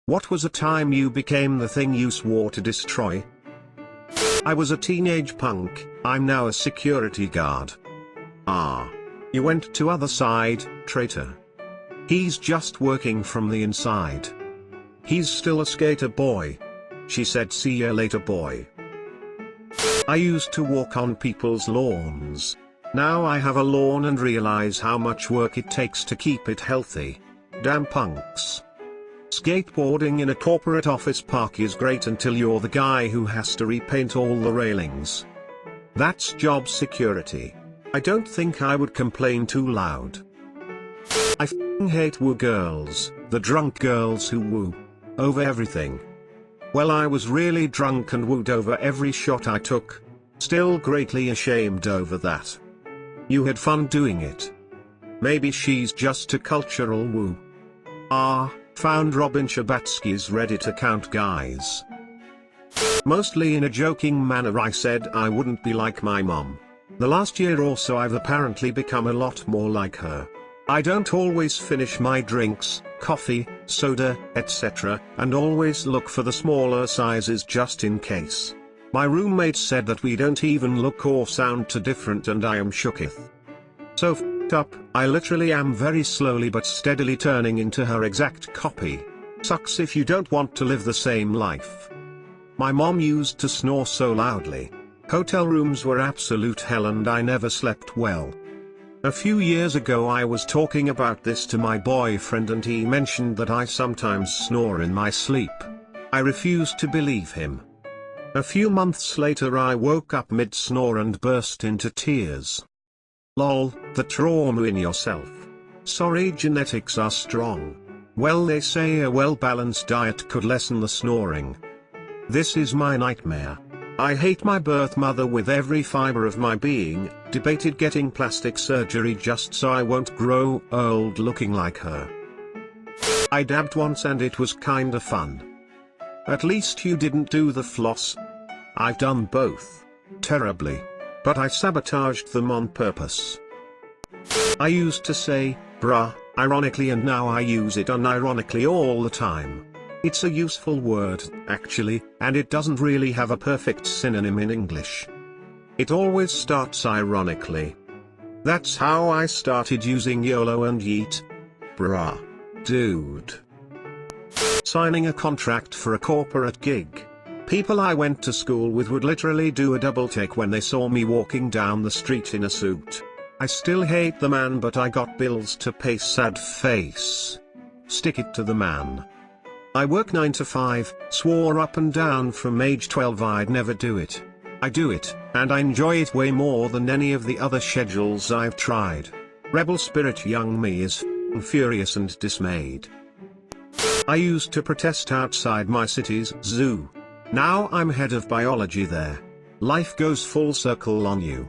What was a time you became the thing you swore to destroy? I was a teenage punk, I'm now a security guard. Ah. You went to other side, traitor. He's just working from the inside. He's still a skater boy. She said see ya later boy. I used to walk on people's lawns. Now I have a lawn and realize how much work it takes to keep it healthy. Damn punks. Skateboarding in a corporate office park is great until you're the guy who has to repaint all the railings. That's job security. I don't think I would complain too loud. I f***ing hate woo girls, the drunk girls who woo over everything. Well, I was really drunk and wooed over every shot I took. Still greatly ashamed over that. You had fun doing it. Maybe she's just a cultural woo. Found Robin Shabatsky's Reddit account, guys. Mostly in a joking manner I said I wouldn't be like my mom. The last year or so I've apparently become a lot more like her. I don't always finish my drinks, coffee, soda, etc., and always look for the smaller sizes just in case. My roommate said that we don't even look or sound too different and I am shooketh. So f***ed up, I literally am very slowly but steadily turning into her exact copy. Sucks if you don't want to live the same life. My mom used to snore so loudly. Hotel rooms were absolute hell and I never slept well. A few years ago I was talking about this to my boyfriend and he mentioned that I sometimes snore in my sleep. I refused to believe him. A few months later I woke up mid-snore and burst into tears. Lol, the trauma in yourself. Sorry, genetics are strong. Well, they say a well-balanced diet could lessen the snoring. This is my nightmare. I hate my birth mother with every fiber of my being, debated getting plastic surgery just so I won't grow old looking like her. I dabbed once and it was kinda fun. At least you didn't do the floss. I've done both. Terribly. But I sabotaged them on purpose. I used to say, bruh, ironically, and now I use it unironically all the time. It's a useful word, actually, and it doesn't really have a perfect synonym in English. It always starts ironically. That's how I started using YOLO and yeet. Bruh. Dude. Signing a contract for a corporate gig. People I went to school with would literally do a double take when they saw me walking down the street in a suit. I still hate the man, but I got bills to pay, sad face. Stick it to the man. I work 9 to 5, swore up and down from age 12 I'd never do it. I do it, and I enjoy it way more than any of the other schedules I've tried. Rebel spirit young me is furious and dismayed. I used to protest outside my city's zoo. Now I'm head of biology there. Life goes full circle on you.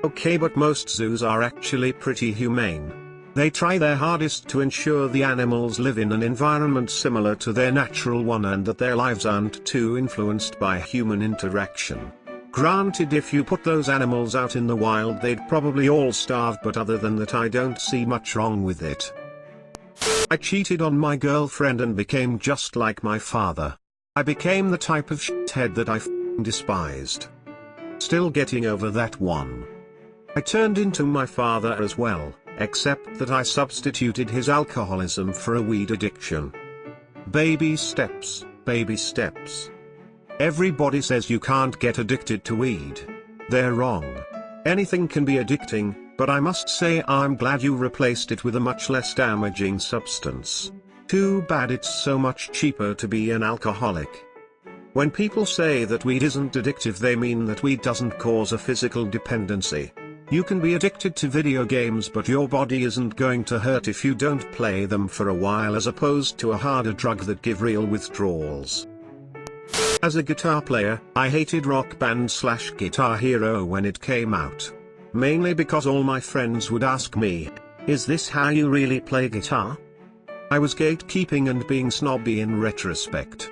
Okay, but most zoos are actually pretty humane. They try their hardest to ensure the animals live in an environment similar to their natural one and that their lives aren't too influenced by human interaction. Granted, if you put those animals out in the wild they'd probably all starve, but other than that I don't see much wrong with it. I cheated on my girlfriend and became just like my father. I became the type of shithead that I despised. Still getting over that one. I turned into my father as well, except that I substituted his alcoholism for a weed addiction. Baby steps, baby steps. Everybody says you can't get addicted to weed. They're wrong. Anything can be addicting, but I must say I'm glad you replaced it with a much less damaging substance. Too bad it's so much cheaper to be an alcoholic. When people say that weed isn't addictive, they mean that weed doesn't cause a physical dependency. You can be addicted to video games, but your body isn't going to hurt if you don't play them for a while, as opposed to a harder drug that give real withdrawals. As a guitar player, I hated Rock Band / Guitar Hero when it came out. Mainly because all my friends would ask me, "Is this how you really play guitar?" I was gatekeeping and being snobby in retrospect.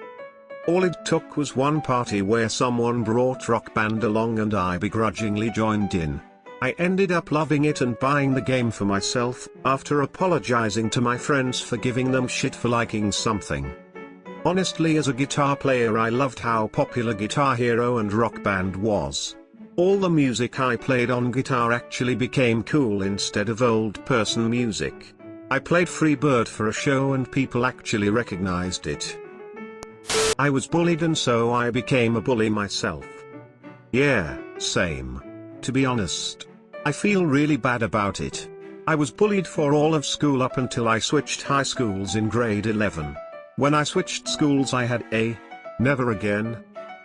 All it took was one party where someone brought Rock Band along and I begrudgingly joined in. I ended up loving it and buying the game for myself, after apologizing to my friends for giving them shit for liking something. Honestly, as a guitar player, I loved how popular Guitar Hero and Rock Band was. All the music I played on guitar actually became cool instead of old person music. I played Free Bird for a show and people actually recognized it. I was bullied and so I became a bully myself. Yeah, same. To be honest, I feel really bad about it. I was bullied for all of school up until I switched high schools in grade 11. When I switched schools I had a never again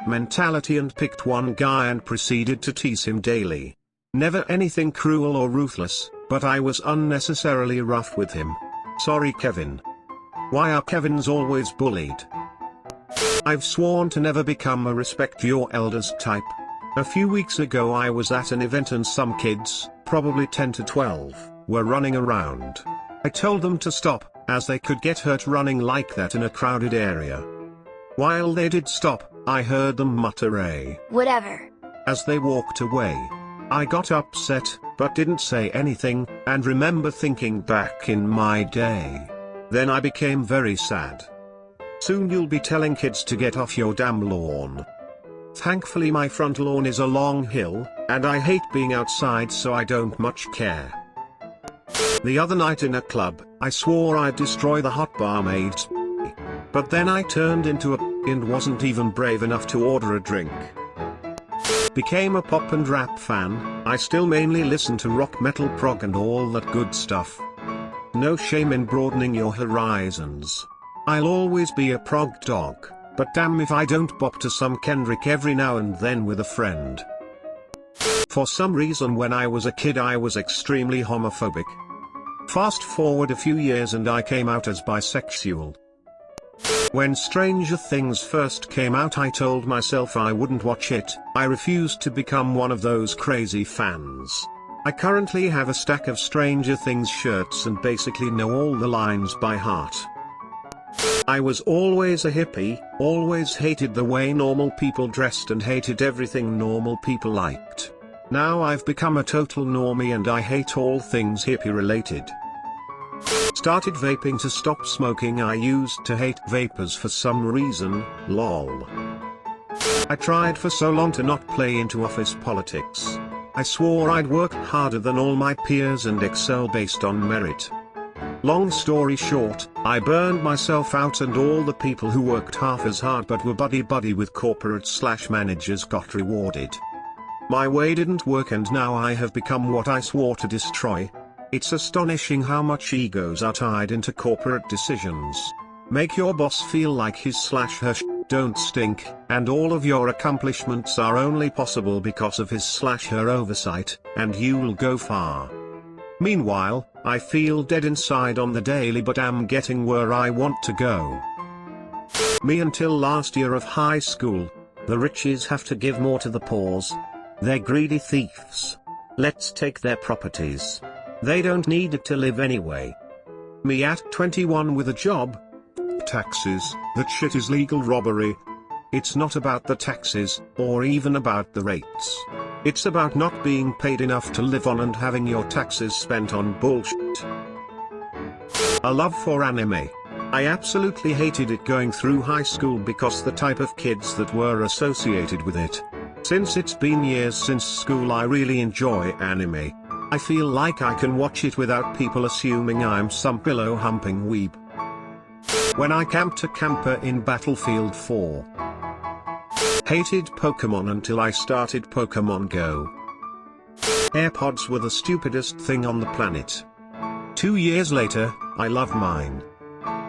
mentality and picked one guy and proceeded to tease him daily. Never anything cruel or ruthless, but I was unnecessarily rough with him. Sorry Kevin. Why are Kevins always bullied? I've sworn to never become a respect your elders type. A few weeks ago I was at an event and some kids, probably 10 to 12, were running around. I told them to stop, as they could get hurt running like that in a crowded area. While they did stop, I heard them mutter a whatever as they walked away. I got upset, but didn't say anything, and remember thinking back in my day. Then I became very sad. Soon you'll be telling kids to get off your damn lawn. Thankfully my front lawn is a long hill, and I hate being outside so I don't much care. The other night in a club, I swore I'd destroy the hot barmaids. But then I turned into a and wasn't even brave enough to order a drink. Became a pop and rap fan. I still mainly listen to rock, metal, prog and all that good stuff. No shame in broadening your horizons. I'll always be a prog dog, but damn if I don't bop to some Kendrick every now and then with a friend. For some reason when I was a kid I was extremely homophobic. Fast forward a few years and I came out as bisexual. When Stranger Things first came out I told myself I wouldn't watch it. I refused to become one of those crazy fans. I currently have a stack of Stranger Things shirts and basically know all the lines by heart. I was always a hippie, always hated the way normal people dressed and hated everything normal people liked. Now I've become a total normie and I hate all things hippie related. Started vaping to stop smoking. I used to hate vapors for some reason, lol. I tried for so long to not play into office politics. I swore I'd work harder than all my peers and excel based on merit. Long story short, I burned myself out and all the people who worked half as hard but were buddy-buddy with corporate/managers got rewarded. My way didn't work and now I have become what I swore to destroy. It's astonishing how much egos are tied into corporate decisions. Make your boss feel like his/her don't stink, and all of your accomplishments are only possible because of his/her oversight, and you'll go far. Meanwhile, I feel dead inside on the daily but am getting where I want to go. Me until last year of high school. The riches have to give more to the poors. They're greedy thieves. Let's take their properties. They don't need it to live anyway. Me at 21 with a job. Taxes, that shit is legal robbery. It's not about the taxes, or even about the rates. It's about not being paid enough to live on and having your taxes spent on bullshit. A love for anime. I absolutely hated it going through high school because the type of kids that were associated with it. Since it's been years since school I really enjoy anime. I feel like I can watch it without people assuming I'm some pillow humping weeb. When I camped a camper in Battlefield 4. Hated Pokemon until I started Pokemon Go. AirPods were the stupidest thing on the planet. 2 years later, I love mine.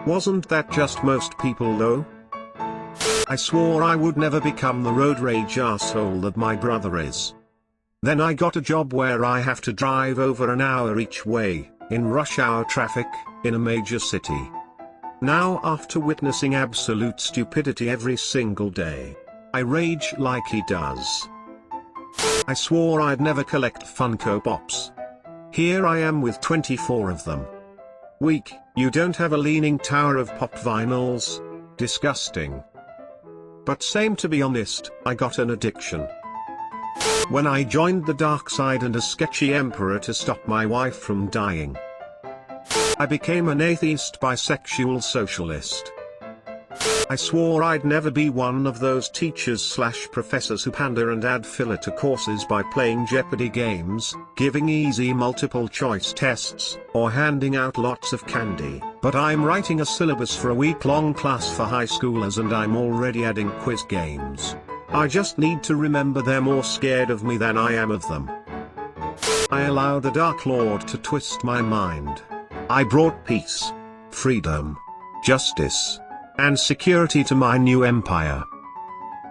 Wasn't that just most people though? I swore I would never become the road rage arsehole that my brother is. Then I got a job where I have to drive over an hour each way, in rush hour traffic, in a major city. Now after witnessing absolute stupidity every single day, I rage like he does. I swore I'd never collect Funko Pops. Here I am with 24 of them. Weak, you don't have a leaning tower of pop vinyls? Disgusting. But same to be honest, I got an addiction. When I joined the dark side and a sketchy emperor to stop my wife from dying. I became an atheist bisexual socialist. I swore I'd never be one of those teachers/professors who pander and add filler to courses by playing Jeopardy games, giving easy multiple choice tests, or handing out lots of candy. But I'm writing a syllabus for a week-long class for high schoolers and I'm already adding quiz games. I just need to remember they're more scared of me than I am of them. I allow the Dark Lord to twist my mind. I brought peace, freedom, justice, and security to my new empire.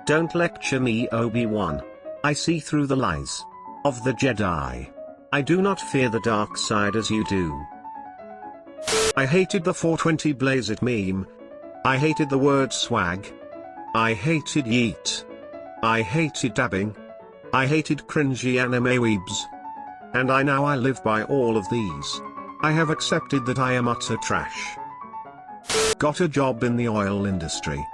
Don't lecture me, Obi-Wan. I see through the lies of the Jedi. I do not fear the dark side as you do. I hated the 420 Blaze It meme. I hated the word swag. I hated yeet. I hated dabbing. I hated cringy anime weebs. And I live by all of these. I have accepted that I am utter trash. Got a job in the oil industry.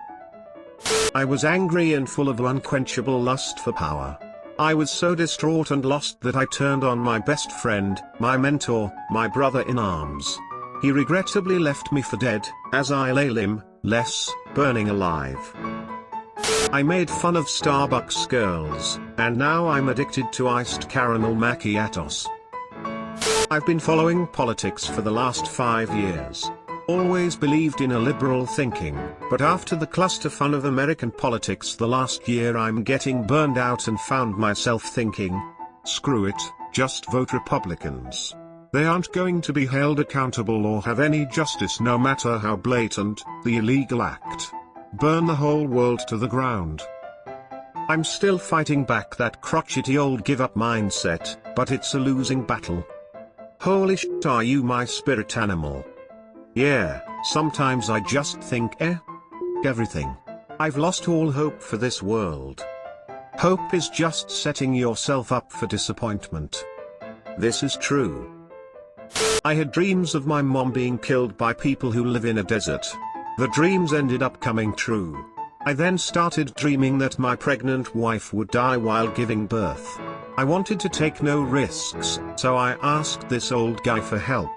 I was angry and full of unquenchable lust for power. I was so distraught and lost that I turned on my best friend, my mentor, my brother in arms. He regrettably left me for dead, as I lay limbless, burning alive. I made fun of Starbucks girls, and now I'm addicted to iced caramel macchiatos. I've been following politics for the last 5 years. Always believed in a liberal thinking, but after the cluster fun of American politics the last year I'm getting burned out and found myself thinking, screw it, just vote Republicans. They aren't going to be held accountable or have any justice no matter how blatant the illegal act. Burn the whole world to the ground. I'm still fighting back that crotchety old give up mindset, but it's a losing battle. Holy shit, are you my spirit animal? Yeah, sometimes I just think everything. I've lost all hope for this world. Hope is just setting yourself up for disappointment. This is true. I had dreams of my mom being killed by people who live in a desert. The dreams ended up coming true. I then started dreaming that my pregnant wife would die while giving birth. I wanted to take no risks, so I asked this old guy for help.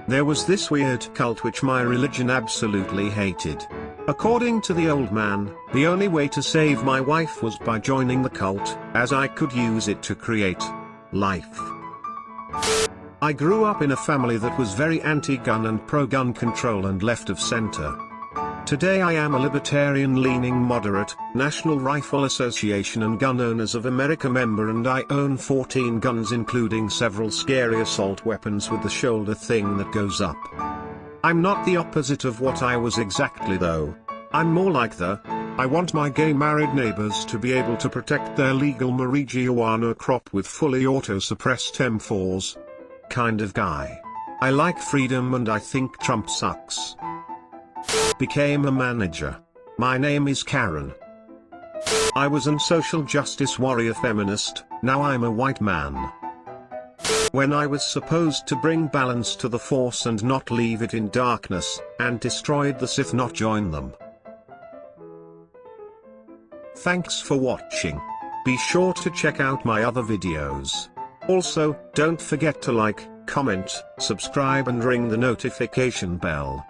There was this weird cult which my religion absolutely hated. According to the old man, the only way to save my wife was by joining the cult, as I could use it to create life. I grew up in a family that was very anti-gun and pro-gun control and left of center. Today I am a libertarian-leaning moderate, National Rifle Association and Gun Owners of America member, and I own 14 guns including several scary assault weapons with the shoulder thing that goes up. I'm not the opposite of what I was exactly though. I'm more like I want my gay married neighbors to be able to protect their legal marijuana crop with fully auto-suppressed M4s. Kind of guy. I like freedom and I think Trump sucks. Became a manager. My name is Karen. I was an social justice warrior feminist, now I'm a white man. When I was supposed to bring balance to the Force and not leave it in darkness, and destroyed the Sith not join them. Thanks for watching. Be sure to check out my other videos. Also, don't forget to like, comment, subscribe and ring the notification bell.